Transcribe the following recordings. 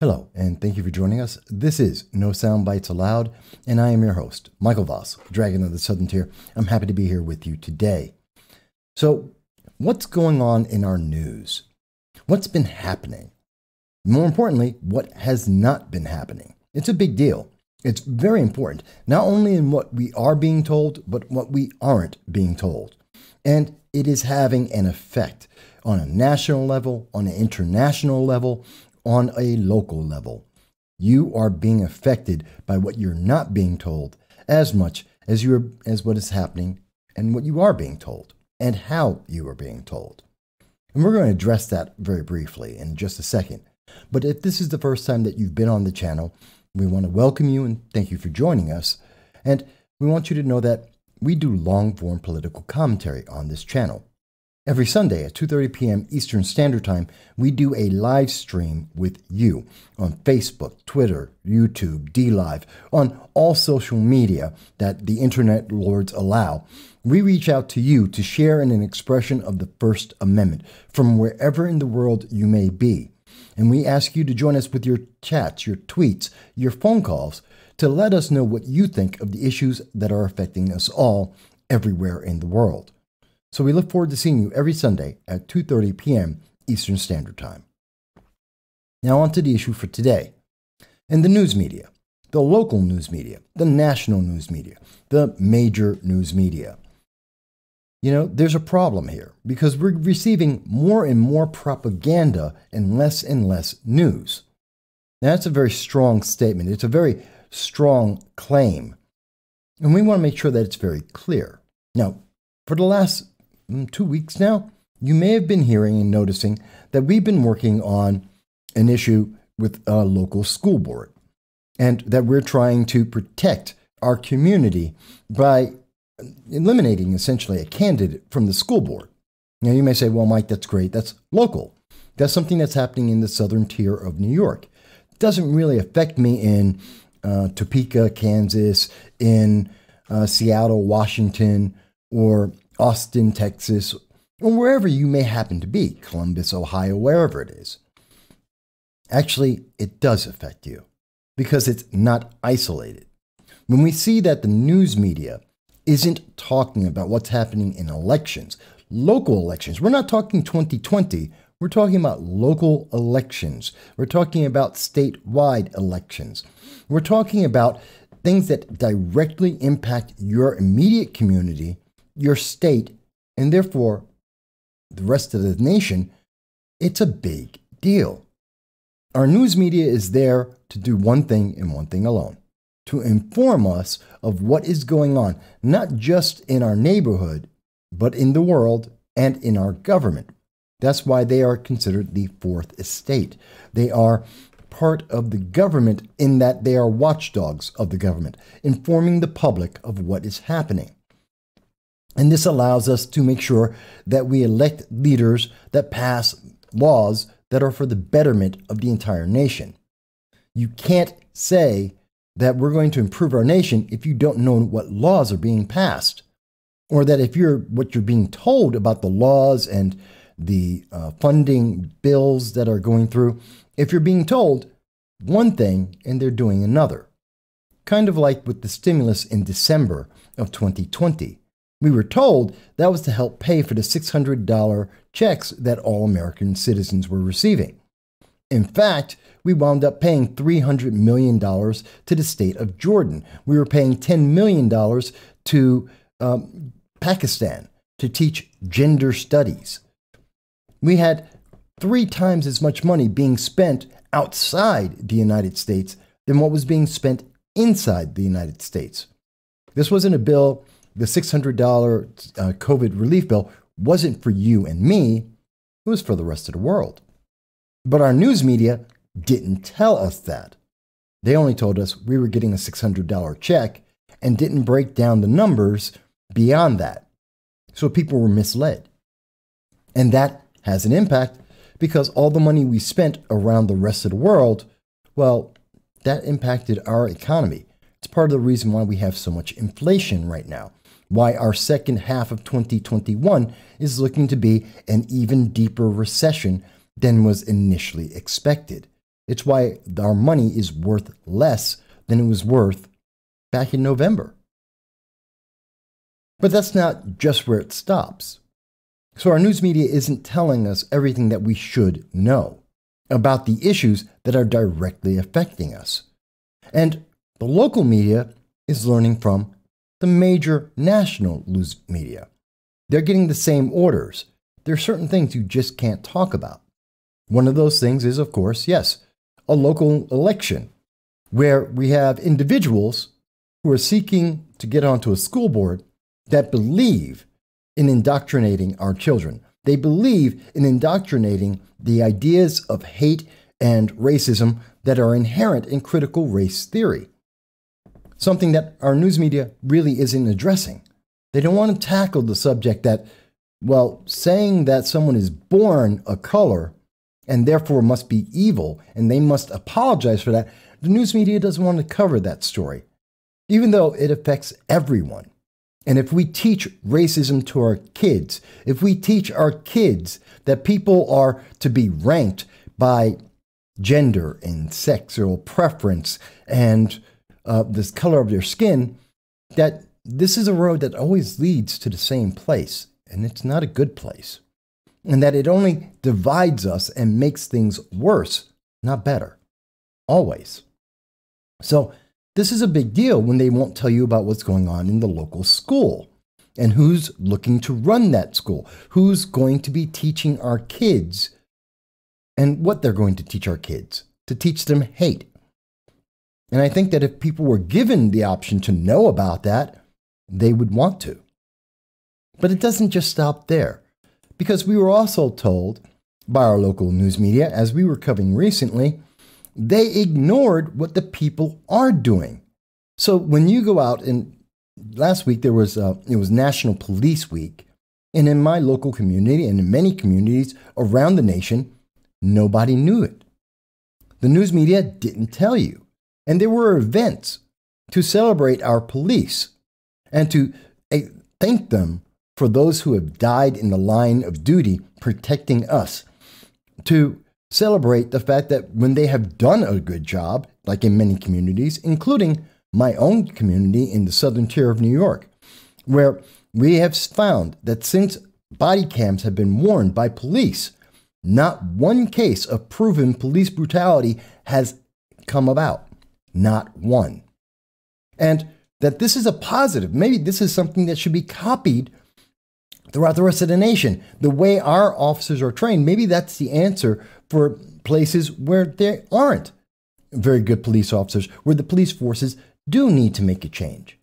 Hello, and thank you for joining us. This is No Soundbites Allowed, and I am your host, Michael Voss, Dragon of the Southern Tier. I'm happy to be here with you today. So, what's going on in our news? What's been happening? More importantly, what has not been happening? It's a big deal. It's very important, not only in what we are being told, but what we aren't being told. And it is having an effect on a national level, on an international level, on a local level. You are being affected by what you're not being told as much as what is happening and what you are being told and how you are being told. And we're going to address that very briefly in just a second. But if this is the first time that you've been on the channel, we want to welcome you and thank you for joining us. And we want you to know that we do long-form political commentary on this channel. Every Sunday at 2:30 p.m. Eastern Standard Time, we do a live stream with you on Facebook, Twitter, YouTube, DLive, on all social media that the internet lords allow. We reach out to you to share in an expression of the First Amendment from wherever in the world you may be. And we ask you to join us with your chats, your tweets, your phone calls to let us know what you think of the issues that are affecting us all everywhere in the world. So we look forward to seeing you every Sunday at 2:30 p.m. Eastern Standard Time. Now on to the issue for today. In the news media, the local news media, the national news media, the major news media. You know, there's a problem here because we're receiving more and more propaganda and less news. Now, that's a very strong statement. It's a very strong claim. And we want to make sure that it's very clear. Now, for the last 2 weeks now, you may have been hearing and noticing that we've been working on an issue with a local school board and that we're trying to protect our community by eliminating essentially a candidate from the school board. Now, you may say, well, Mike, that's great. That's local. That's something that's happening in the southern tier of New York. It doesn't really affect me in Topeka, Kansas, in Seattle, Washington, or Austin, Texas, or wherever you may happen to be, Columbus, Ohio, wherever it is. Actually, it does affect you because it's not isolated. When we see that the news media isn't talking about what's happening in elections, local elections, we're not talking 2020, we're talking about local elections. We're talking about statewide elections. We're talking about things that directly impact your immediate community, your state, and therefore the rest of the nation. It's a big deal. Our news media is there to do one thing and one thing alone, to inform us of what is going on, not just in our neighborhood, but in the world and in our government. That's why they are considered the fourth estate. They are part of the government in that they are watchdogs of the government, informing the public of what is happening. And this allows us to make sure that we elect leaders that pass laws that are for the betterment of the entire nation. You can't say that we're going to improve our nation if you don't know what laws are being passed, or that if what you're being told about the laws and the funding bills that are going through, if you're being told one thing and they're doing another. Kind of like with the stimulus in December of 2020. We were told that was to help pay for the $600 checks that all American citizens were receiving. In fact, we wound up paying $300 million to the state of Jordan. We were paying $10 million to Pakistan to teach gender studies. We had 3 times as much money being spent outside the United States than what was being spent inside the United States. This wasn't a bill. The $600 COVID relief bill wasn't for you and me. It was for the rest of the world. But our news media didn't tell us that. They only told us we were getting a $600 check and didn't break down the numbers beyond that. So people were misled. And that has an impact because all the money we spent around the rest of the world, well, that impacted our economy. It's part of the reason why we have so much inflation right now, why our second half of 2021 is looking to be an even deeper recession than was initially expected. It's why our money is worth less than it was worth back in November. But that's not just where it stops. So our news media isn't telling us everything that we should know about the issues that are directly affecting us. And the local media is learning from the major national news media. They're getting the same orders. There are certain things you just can't talk about. One of those things is, of course, yes, a local election where we have individuals who are seeking to get onto a school board that believe in indoctrinating our children. They believe in indoctrinating the ideas of hate and racism that are inherent in critical race theory. Something that our news media really isn't addressing. They don't want to tackle the subject that, well, saying that someone is born a color and therefore must be evil and they must apologize for that, the news media doesn't want to cover that story, even though it affects everyone. And if we teach racism to our kids, if we teach our kids that people are to be ranked by gender and sexual preference and the color of their skin, that this is a road that always leads to the same place, and it's not a good place. And that it only divides us and makes things worse, not better. Always. So this is a big deal when they won't tell you about what's going on in the local school and who's looking to run that school, who's going to be teaching our kids and what they're going to teach our kids, to teach them hate. And I think that if people were given the option to know about that, they would want to. But it doesn't just stop there, because we were also told by our local news media, as we were covering recently, they ignored what the people are doing. So when you go out, and last week it was National Police Week, and in my local community and in many communities around the nation, nobody knew it. The news media didn't tell you. And there were events to celebrate our police and to thank them for those who have died in the line of duty protecting us, to celebrate the fact that when they have done a good job, like in many communities, including my own community in the southern tier of New York, where we have found that since body cams have been worn by police, not one case of proven police brutality has come about. Not one. And that this is a positive. Maybe this is something that should be copied throughout the rest of the nation. The way our officers are trained, maybe that's the answer for places where there aren't very good police officers, where the police forces do need to make a change.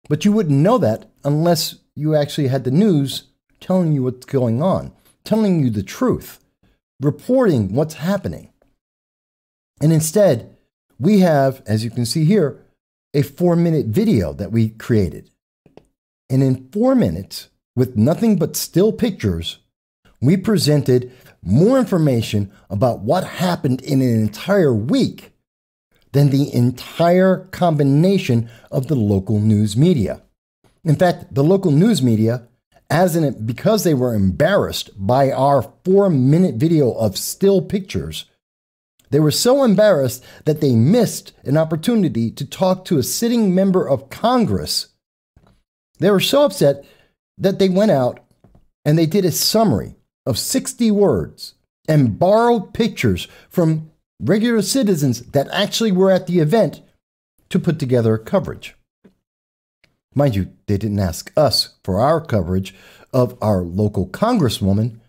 But you wouldn't know that unless you actually had the news telling you what's going on, telling you the truth, reporting what's happening. And instead, we have, as you can see here, a 4-minute video that we created. And in 4 minutes, with nothing but still pictures, we presented more information about what happened in an entire week than the entire combination of the local news media. In fact, the local news media, because they were embarrassed by our 4-minute video of still pictures, they were so embarrassed that they missed an opportunity to talk to a sitting member of Congress. They were so upset that they went out and they did a summary of 60 words and borrowed pictures from regular citizens that actually were at the event to put together coverage. Mind you, they didn't ask us for our coverage of our local congresswoman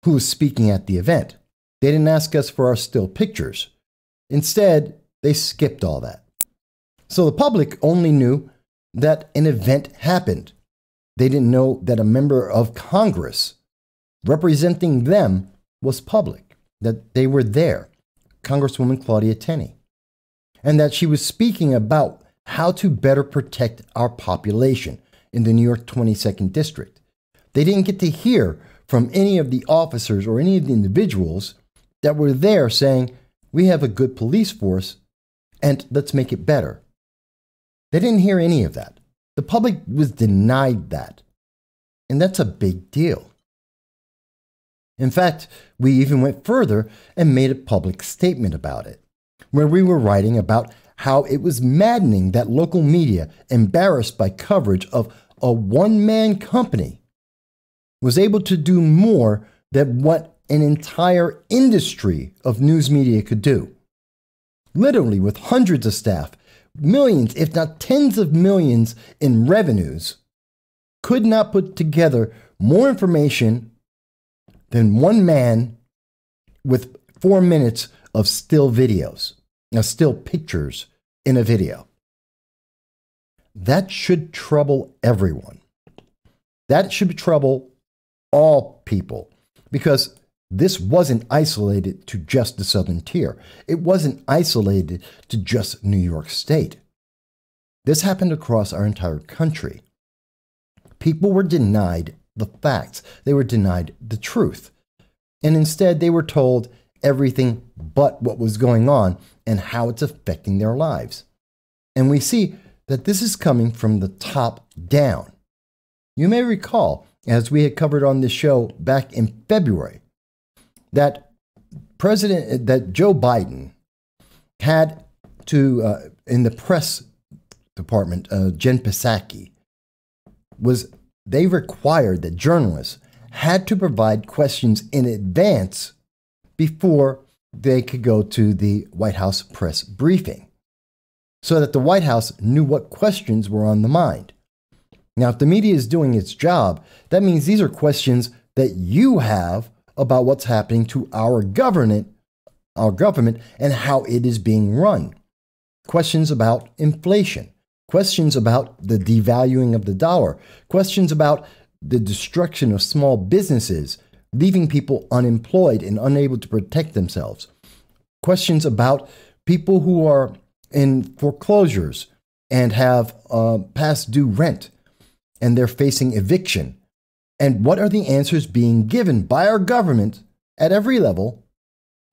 who was speaking at the event. They didn't ask us for our still pictures. Instead, they skipped all that. So the public only knew that an event happened. They didn't know that a member of Congress representing them was public, that they were there, Congresswoman Claudia Tenney, and that she was speaking about how to better protect our population in the New York 22nd District. They didn't get to hear from any of the officers or any of the individuals that were there saying, we have a good police force and let's make it better. They didn't hear any of that. The public was denied that. And that's a big deal. In fact, we even went further and made a public statement about it, where we were writing about how it was maddening that local media, embarrassed by coverage of a one-man company, was able to do more than what an entire industry of news media could do. Literally, with hundreds of staff, millions, if not tens of millions in revenues, could not put together more information than one man with 4 minutes of still videos, still pictures in a video. That should trouble everyone. That should trouble all people, because this wasn't isolated to just the Southern Tier. It wasn't isolated to just New York State. This happened across our entire country. People were denied the facts. They were denied the truth. And instead, they were told everything but what was going on and how it's affecting their lives. And we see that this is coming from the top down. You may recall, as we had covered on this show back in February, that Joe Biden had to, in the press department, Jen Psaki, they required that journalists had to provide questions in advance before they could go to the White House press briefing, so that the White House knew what questions were on the mind. Now, if the media is doing its job, that means these are questions that you have about what's happening to our government and how it is being run. Questions about inflation, questions about the devaluing of the dollar, questions about the destruction of small businesses, leaving people unemployed and unable to protect themselves, questions about people who are in foreclosures and have past due rent and they're facing eviction. And what are the answers being given by our government at every level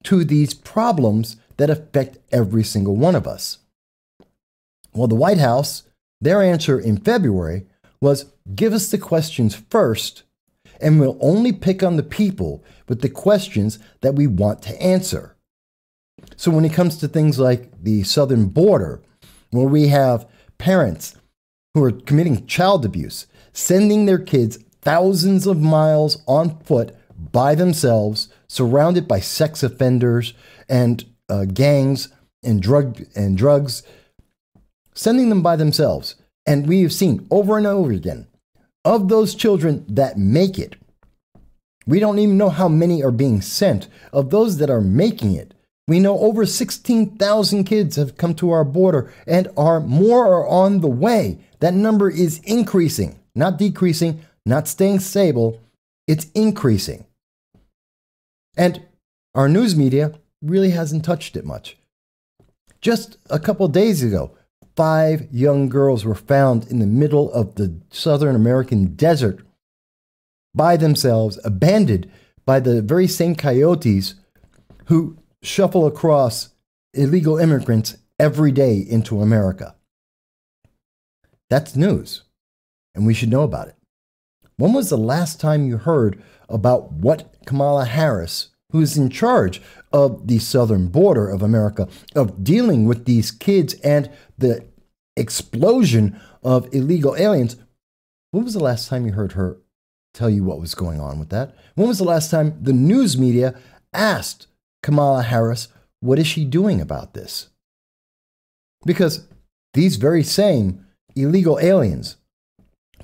to these problems that affect every single one of us? Well, the White House, their answer in February was, give us the questions first, and we'll only pick on the people with the questions that we want to answer. So when it comes to things like the southern border, where we have parents who are committing child abuse, sending their kids thousands of miles on foot by themselves, surrounded by sex offenders and gangs and drugs, sending them by themselves. And we have seen over and over again, of those children that make it, we don't even know how many are being sent. Of those that are making it, we know over 16,000 kids have come to our border, and more are on the way. That number is increasing, not decreasing, not staying stable. It's increasing. And our news media really hasn't touched it much. Just a couple days ago, 5 young girls were found in the middle of the Southern American desert by themselves, abandoned by the very same coyotes who shuffle across illegal immigrants every day into America. That's news, and we should know about it. When was the last time you heard about what Kamala Harris, who is in charge of the southern border of America, of dealing with these kids and the explosion of illegal aliens, when was the last time you heard her tell you what was going on with that? When was the last time the news media asked Kamala Harris, what is she doing about this? Because these very same illegal aliens,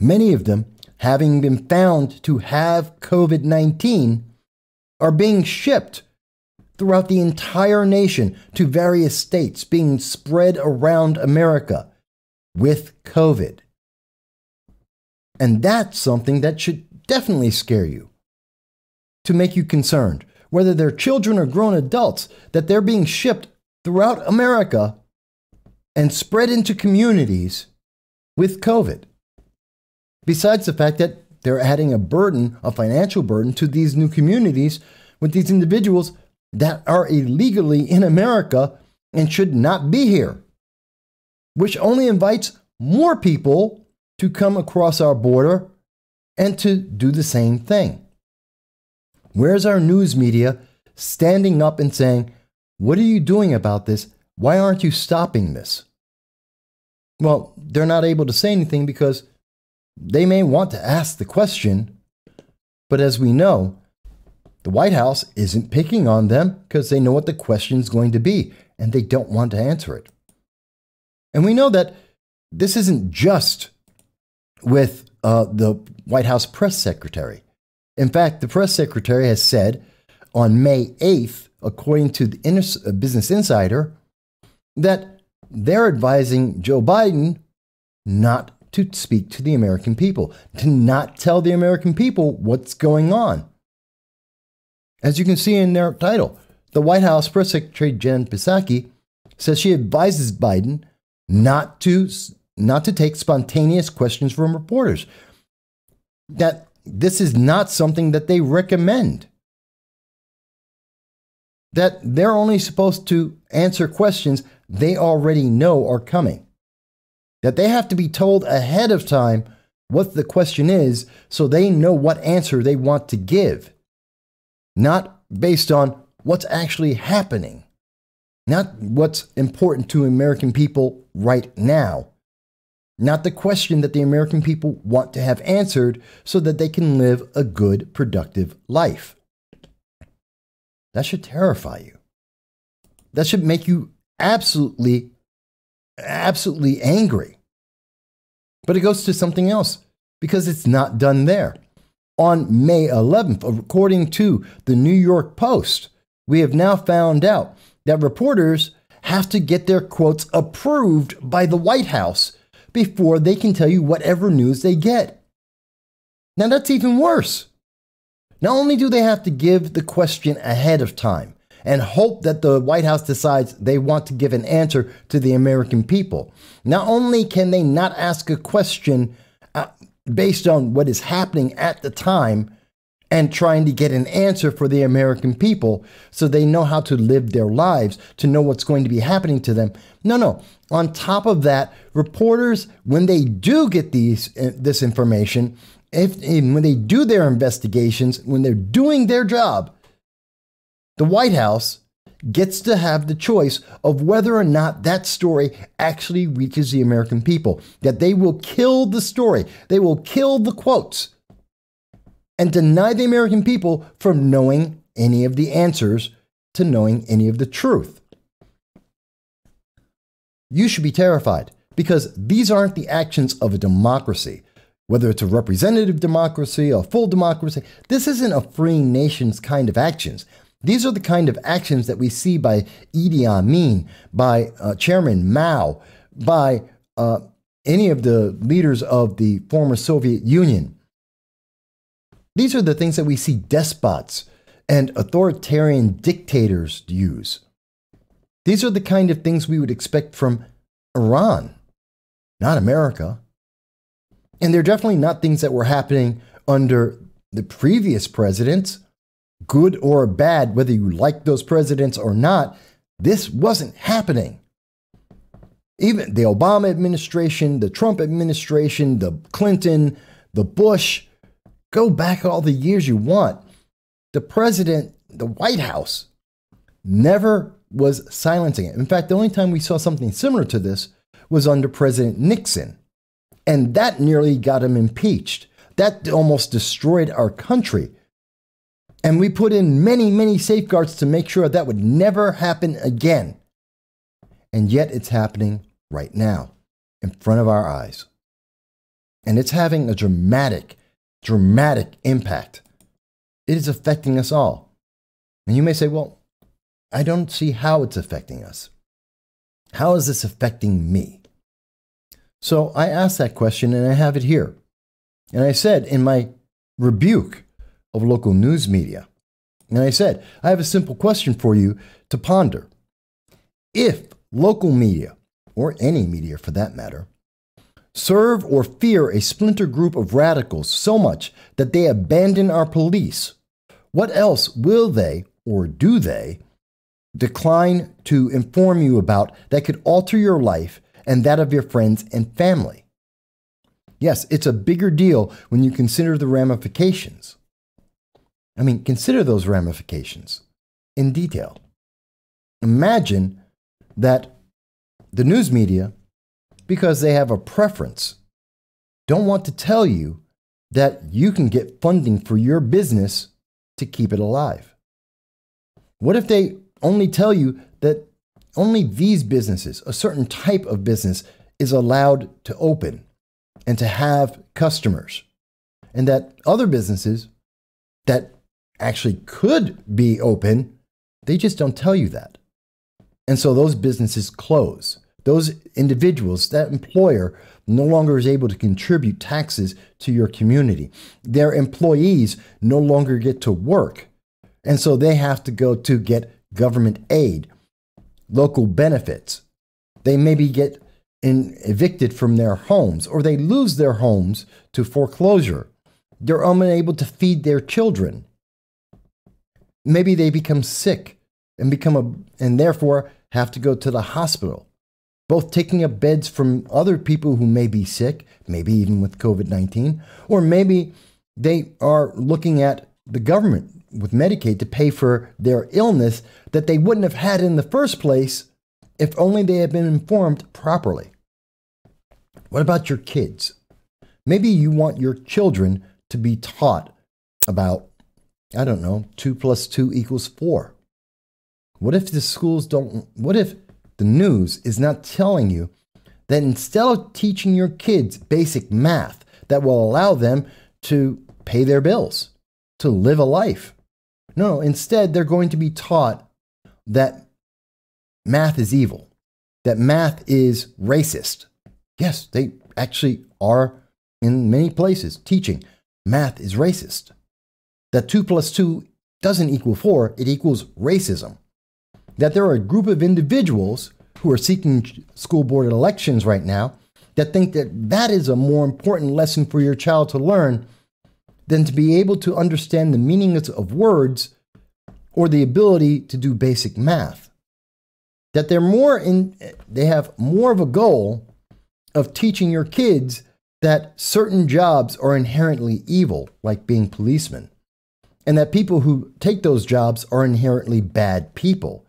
many of them having been found to have COVID-19, are being shipped throughout the entire nation to various states, being spread around America with COVID. And that's something that should definitely scare you, to make you concerned, whether they're children or grown adults, that they're being shipped throughout America and spread into communities with COVID. Besides the fact that they're adding a burden, a financial burden, to these new communities with these individuals that are illegally in America and should not be here, which only invites more people to come across our border and to do the same thing. Where's our news media standing up and saying, what are you doing about this? Why aren't you stopping this? Well, they're not able to say anything because they may want to ask the question, but as we know, the White House isn't picking on them because they know what the question is going to be and they don't want to answer it. And we know that this isn't just with the White House press secretary. In fact, the press secretary has said on May 8th, according to the Business Insider, that they're advising Joe Biden not to speak to the American people, to not tell the American people what's going on. As you can see in their title, the White House Press Secretary Jen Psaki says she advises Biden not to take spontaneous questions from reporters. That this is not something that they recommend. That they're only supposed to answer questions they already know are coming. That they have to be told ahead of time what the question is so they know what answer they want to give. Not based on what's actually happening. Not what's important to American people right now. Not the question that the American people want to have answered so that they can live a good, productive life. That should terrify you. That should make you absolutely angry. But it goes to something else because it's not done there. On May 11th, according to the New York Post, we have now found out that reporters have to get their quotes approved by the White House before they can tell you whatever news they get. Now that's even worse. Not only do they have to give the question ahead of time and hope that the White House decides they want to give an answer to the American people, not only can they not ask a question based on what is happening at the time and trying to get an answer for the American people so they know how to live their lives, to know what's going to be happening to them. No. On top of that, reporters, when they do get this information, when they do their investigations, when they're doing their job, the White House gets to have the choice of whether or not that story actually reaches the American people. That they will kill the story. They will kill the quotes and deny the American people from knowing any of the answers to knowing any of the truth. You should be terrified because these aren't the actions of a democracy. Whether it's a representative democracy, a full democracy, this isn't a freeing nations kind of actions. These are the kind of actions that we see by Idi Amin, by Chairman Mao, by any of the leaders of the former Soviet Union. These are the things that we see despots and authoritarian dictators use. These are the kind of things we would expect from Iran, not America. And they're definitely not things that were happening under the previous presidents. Good or bad, whether you like those presidents or not, this wasn't happening. Even the Obama administration, the Trump administration, the Clinton, the Bush, go back all the years you want. The president, the White House, never was silencing it. In fact, the only time we saw something similar to this was under President Nixon. And that nearly got him impeached. That almost destroyed our country. And we put in many, many safeguards to make sure that would never happen again. And yet it's happening right now in front of our eyes. And it's having a dramatic impact. It is affecting us all. And you may say, well, I don't see how it's affecting us. How is this affecting me? So I asked that question and I have it here. And I said in my rebuke of local news media, and I said, I have a simple question for you to ponder. If local media, or any media for that matter, serve or fear a splinter group of radicals so much that they abandon our police, what else will they, or do they, decline to inform you about that could alter your life and that of your friends and family? Yes, it's a bigger deal when you consider the ramifications. I mean, consider those ramifications in detail. Imagine that the news media, because they have a preference, don't want to tell you that you can get funding for your business to keep it alive. What if they only tell you that only these businesses, a certain type of business, is allowed to open and to have customers, and that other businesses that actually could be open, they just don't tell you that. And so those businesses close. Those individuals, that employer, no longer is able to contribute taxes to your community. Their employees no longer get to work. And so they have to go to get government aid, local benefits. They maybe get evicted from their homes, or they lose their homes to foreclosure. They're unable to feed their children. Maybe they become sick and therefore have to go to the hospital, both taking up beds from other people who may be sick, maybe even with COVID-19, or maybe they are looking at the government with Medicaid to pay for their illness that they wouldn't have had in the first place if only they had been informed properly. What about your kids? Maybe you want your children to be taught about, 2 + 2 = 4. What if what if the news is not telling you that instead of teaching your kids basic math that will allow them to pay their bills, to live a life? No, instead they're going to be taught that math is evil, that math is racist. Yes, they actually are in many places teaching math is racist. That 2 + 2 doesn't equal 4, it equals racism. That there are a group of individuals who are seeking school board elections right now that think that that is a more important lesson for your child to learn than to be able to understand the meanings of words or the ability to do basic math. That they have more of a goal of teaching your kids that certain jobs are inherently evil, like being policemen, and that people who take those jobs are inherently bad people.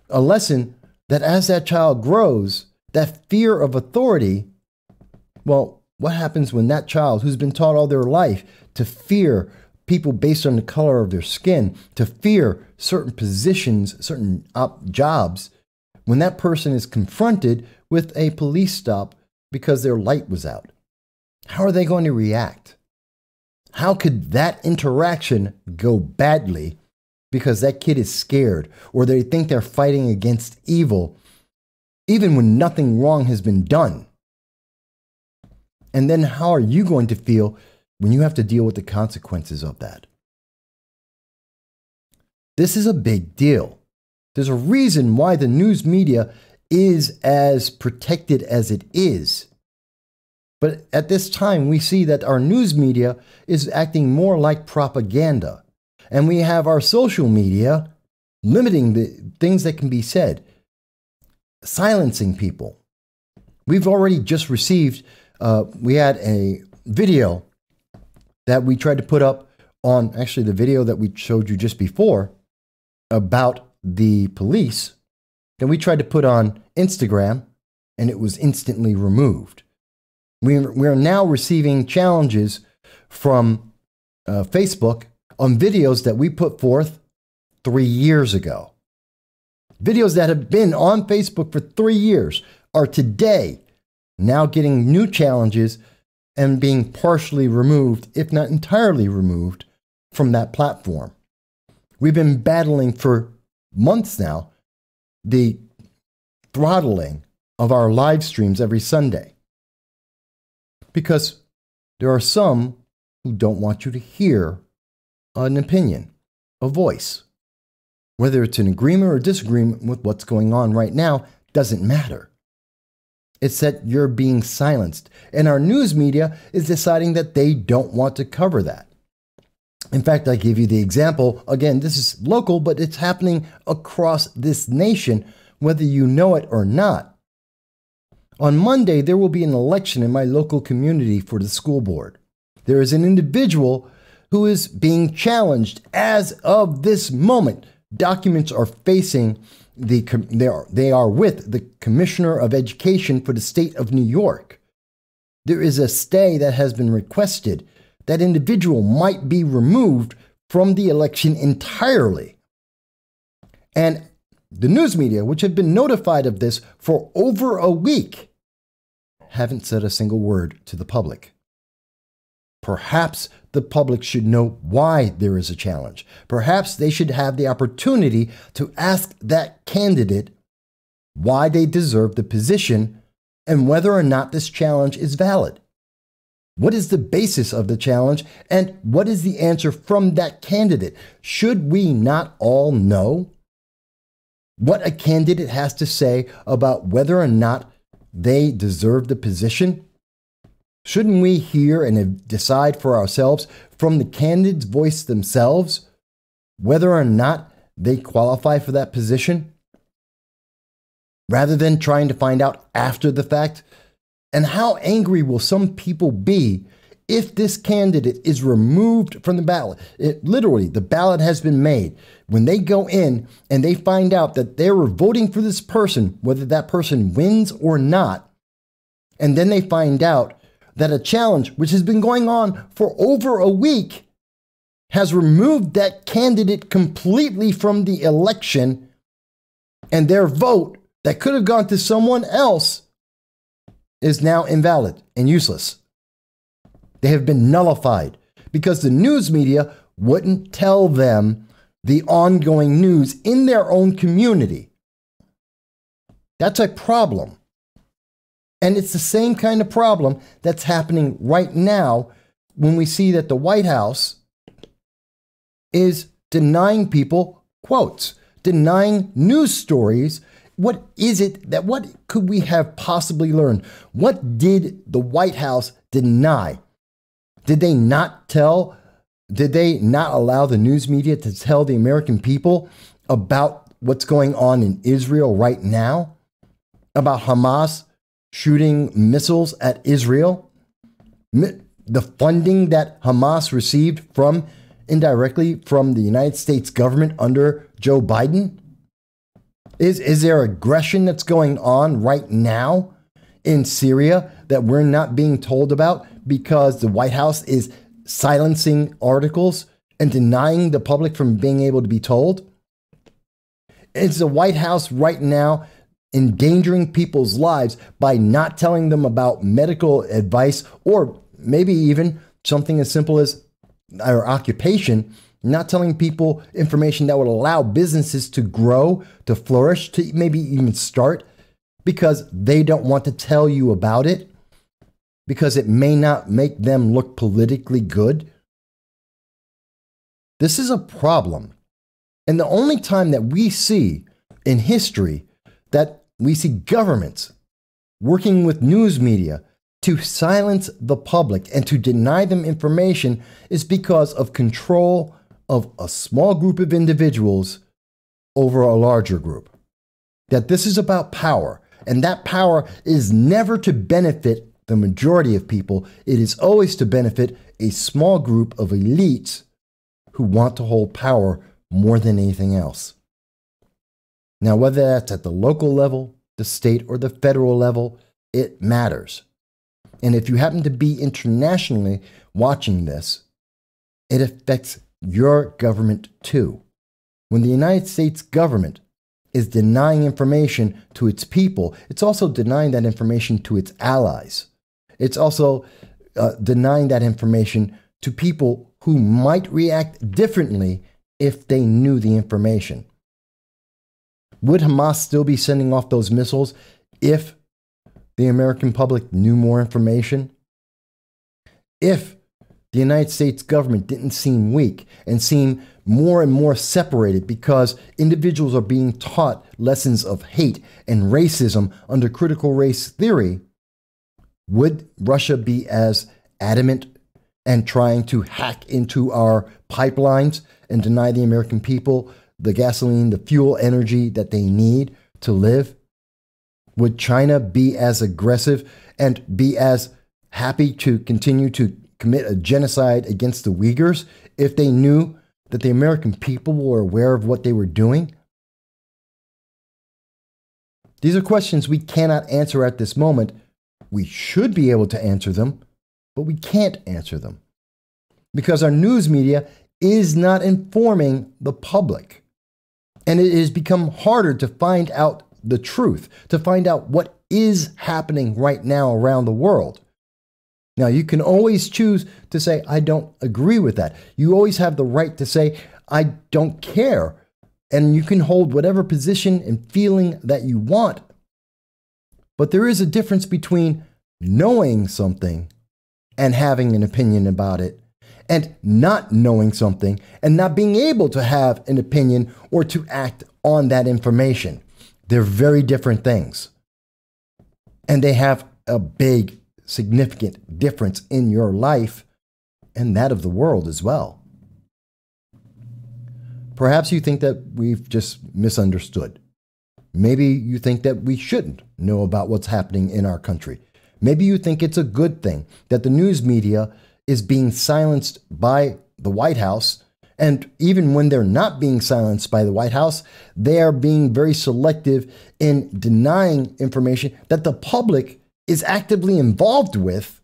A lesson that as that child grows, that fear of authority, well, what happens when that child who's been taught all their life to fear people based on the color of their skin, to fear certain positions, certain jobs, when that person is confronted with a police stop because their light was out? How are they going to react? How could that interaction go badly because that kid is scared or they think they're fighting against evil, even when nothing wrong has been done? And then how are you going to feel when you have to deal with the consequences of that? This is a big deal. There's a reason why the news media is as protected as it is. But at this time, we see that our news media is acting more like propaganda. And we have our social media limiting the things that can be said, silencing people. We've already just received, we had a video that we tried to put up on, actually the video that we showed you just before about the police, that we tried to put on Instagram, and it was instantly removed. We are now receiving challenges from Facebook on videos that we put forth 3 years ago. Videos that have been on Facebook for 3 years are today now getting new challenges and being partially removed, if not entirely removed, from that platform. We've been battling for months now the throttling of our live streams every Sunday, because there are some who don't want you to hear an opinion, a voice. Whether it's an agreement or disagreement with what's going on right now doesn't matter. It's that you're being silenced, and our news media is deciding that they don't want to cover that. In fact, I give you the example, again, this is local, but it's happening across this nation, whether you know it or not. On Monday, there will be an election in my local community for the school board. There is an individual who is being challenged as of this moment. Documents are facing they are with the Commissioner of Education for the state of New York. There is a stay that has been requested. That individual might be removed from the election entirely. And the news media, which have been notified of this for over a week, haven't said a single word to the public. Perhaps the public should know why there is a challenge. Perhaps they should have the opportunity to ask that candidate why they deserve the position and whether or not this challenge is valid. What is the basis of the challenge, and what is the answer from that candidate? Should we not all know what a candidate has to say about whether or not they deserve the position? Shouldn't we hear and decide for ourselves from the candidate's voice themselves whether or not they qualify for that position, rather than trying to find out after the fact? And how angry will some people be if this candidate is removed from the ballot? Literally, the ballot has been made. When they go in and they find out that they were voting for this person, whether that person wins or not, and then they find out that a challenge, which has been going on for over a week, has removed that candidate completely from the election, and their vote that could have gone to someone else is now invalid and useless. They have been nullified because the news media wouldn't tell them the ongoing news in their own community. That's a problem. And it's the same kind of problem that's happening right now when we see that the White House is denying people quotes, denying news stories. What could we have possibly learned? What did the White House deny? Did they not allow the news media to tell the American people about what's going on in Israel right now? About Hamas shooting missiles at Israel? The funding that Hamas received indirectly from the United States government under Joe Biden? Is there aggression that's going on right now in Syria that we're not being told about because the White House is silencing articles and denying the public from being able to be told? Is the White House right now endangering people's lives by not telling them about medical advice, or maybe even something as simple as our occupation, not telling people information that would allow businesses to grow, to flourish, to maybe even start, because they don't want to tell you about it, because it may not make them look politically good? This is a problem. And the only time that we see in history that we see governments working with news media to silence the public and to deny them information is because of control of a small group of individuals over a larger group. That this is about power, and that power is never to benefit the majority of people. It is always to benefit a small group of elites who want to hold power more than anything else. Now, whether that's at the local level, the state, or the federal level, it matters. And if you happen to be internationally watching this, it affects your government too. When the United States government is denying information to its people, it's also denying that information to its allies. It's also denying that information to people who might react differently if they knew the information. Would Hamas still be sending off those missiles if the American public knew more information? If the United States government didn't seem weak and seem more and more separated because individuals are being taught lessons of hate and racism under critical race theory, would Russia be as adamant and trying to hack into our pipelines and deny the American people the gasoline, the fuel, energy that they need to live? Would China be as aggressive and be as happy to continue to commit a genocide against the Uyghurs if they knew that the American people were aware of what they were doing? These are questions we cannot answer at this moment. We should be able to answer them, but we can't answer them because our news media is not informing the public. And it has become harder to find out the truth, to find out what is happening right now around the world. Now, you can always choose to say, I don't agree with that. You always have the right to say, I don't care. And you can hold whatever position and feeling that you want. But there is a difference between knowing something and having an opinion about it, and not knowing something and not being able to have an opinion or to act on that information. They're very different things. And they have a big, significant difference in your life and that of the world as well. Perhaps you think that we've just misunderstood. Maybe you think that we shouldn't know about what's happening in our country. Maybe you think it's a good thing that the news media is being silenced by the White House. And even when they're not being silenced by the White House, they are being very selective in denying information that the public is actively involved with,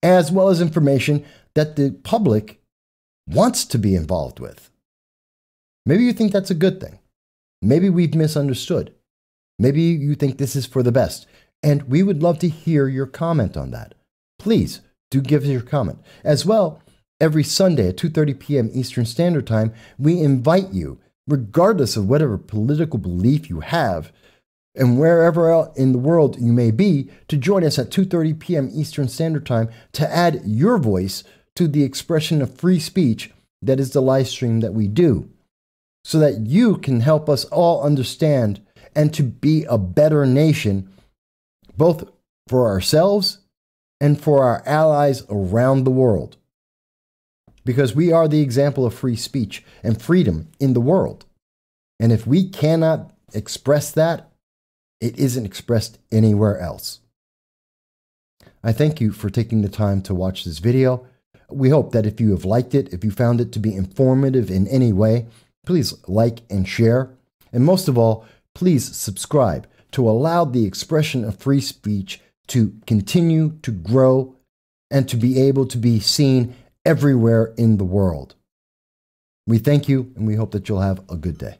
as well as information that the public wants to be involved with. Maybe you think that's a good thing. Maybe we've misunderstood. Maybe you think this is for the best. And we would love to hear your comment on that. Please do give us your comment. As well, every Sunday at 2:30 p.m. Eastern Standard Time, we invite you, regardless of whatever political belief you have, and wherever else in the world you may be, to join us at 2:30 p.m. Eastern Standard Time to add your voice to the expression of free speech that is the live stream that we do, so that you can help us all understand and to be a better nation, both for ourselves and for our allies around the world. Because we are the example of free speech and freedom in the world. And if we cannot express that, it isn't expressed anywhere else. I thank you for taking the time to watch this video. We hope that if you have liked it, if you found it to be informative in any way, please like and share. And most of all, please subscribe to allow the expression of free speech to continue to grow and to be able to be seen everywhere in the world. We thank you and we hope that you'll have a good day.